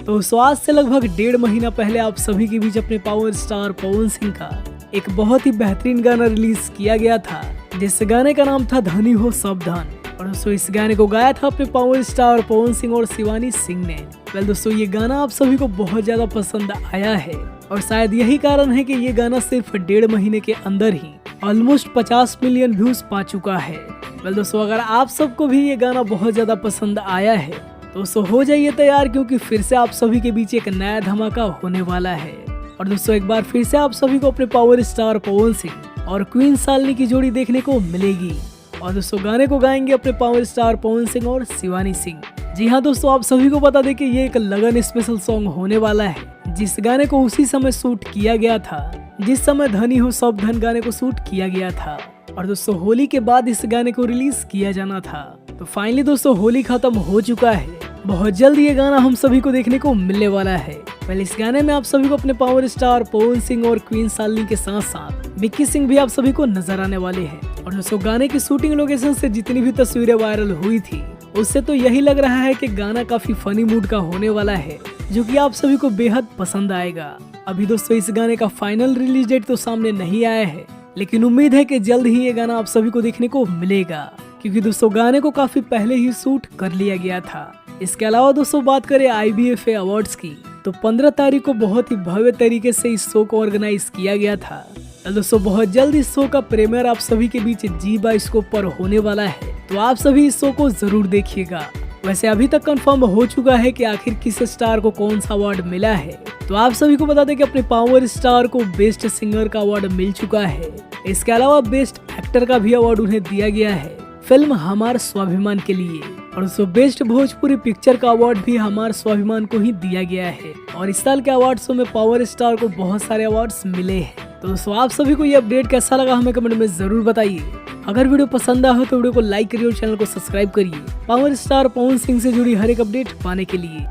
तो आज से लगभग 1.5 महीना पहले आप सभी के बीच अपने पावर स्टार पवन सिंह का एक बहुत ही बेहतरीन गाना रिलीज किया गया था, जिस गाने का नाम था धनी हो सब धन। और दोस्तों इस गाने को गाया था अपने पावर स्टार पवन सिंह और शिवानी सिंह ने। दोस्तों ये गाना आप सभी को बहुत ज्यादा पसंद आया है और शायद यही कारण है कि ये गाना सिर्फ 1.5 महीने के अंदर ही ऑलमोस्ट 50 मिलियन व्यूज पा चुका है। दोस्तों अगर आप सबको भी ये गाना बहुत ज्यादा पसंद आया है तो दोस्तों हो जाइए तैयार, क्योंकि फिर से आप सभी के बीच एक नया धमाका होने वाला है। और दोस्तों एक बार फिर से आप सभी को अपने पावर स्टार पवन सिंह और क्वीन शालिनी की जोड़ी देखने को मिलेगी। और दोस्तों गाने को गाएंगे अपने पावर स्टार पवन सिंह और शिवानी सिंह। जी हाँ दोस्तों, आप सभी को बता दें कि ये एक लगन स्पेशल सॉन्ग होने वाला है, जिस गाने को उसी समय शूट किया गया था जिस समय धनी हो सब धन गाने को शूट किया गया था। और दोस्तों होली के बाद इस गाने को रिलीज किया जाना था। तो फाइनली दोस्तों होली खत्म हो चुका है, बहुत जल्द ये गाना हम सभी को देखने को मिलने वाला है। पहले इस गाने में आप सभी को अपने पावर स्टार पवन सिंह और क्वीन शालिनी के साथ साथ मिक्की सिंह भी आप सभी को नजर आने वाले हैं। और दोस्तों गाने की शूटिंग लोकेशन से जितनी भी तस्वीरें वायरल हुई थी उससे तो यही लग रहा है कि गाना काफी फनी मूड का होने वाला है, जो कि आप सभी को बेहद पसंद आएगा। अभी दोस्तों इस गाने का फाइनल रिलीज डेट तो सामने नहीं आया है, लेकिन उम्मीद है कि जल्द ही ये गाना आप सभी को देखने को मिलेगा, क्योंकि दोस्तों गाने को काफी पहले ही शूट कर लिया गया था। इसके अलावा दोस्तों बात करें IBFA अवार्ड्स की, तो 15 तारीख को बहुत ही भव्य तरीके से इस शो को ऑर्गेनाइज किया गया था। दोस्तों बहुत जल्द इस शो का प्रीमियर आप सभी के बीच G/Scope पर होने वाला है, तो आप सभी इस शो को जरूर देखिएगा। वैसे अभी तक कंफर्म हो चुका है कि आखिर किस स्टार को कौन सा अवार्ड मिला है। तो आप सभी को बता दें कि अपने पावर स्टार को बेस्ट सिंगर का अवार्ड मिल चुका है। इसके अलावा बेस्ट एक्टर का भी अवार्ड उन्हें दिया गया है फिल्म हमार स्वाभिमान के लिए। और दोस्तों बेस्ट भोजपुरी पिक्चर का अवार्ड भी हमार स्वाभिमान को ही दिया गया है। और इस साल के अवार्ड शो में पावर स्टार को बहुत सारे अवार्ड्स मिले हैं। तो दोस्तों आप सभी को ये अपडेट कैसा लगा हमें कमेंट में जरूर बताइए। अगर वीडियो पसंद आया हो तो वीडियो को लाइक करिए और चैनल को सब्सक्राइब करिए पावर स्टार पवन सिंह से जुड़ी हर एक अपडेट पाने के लिए।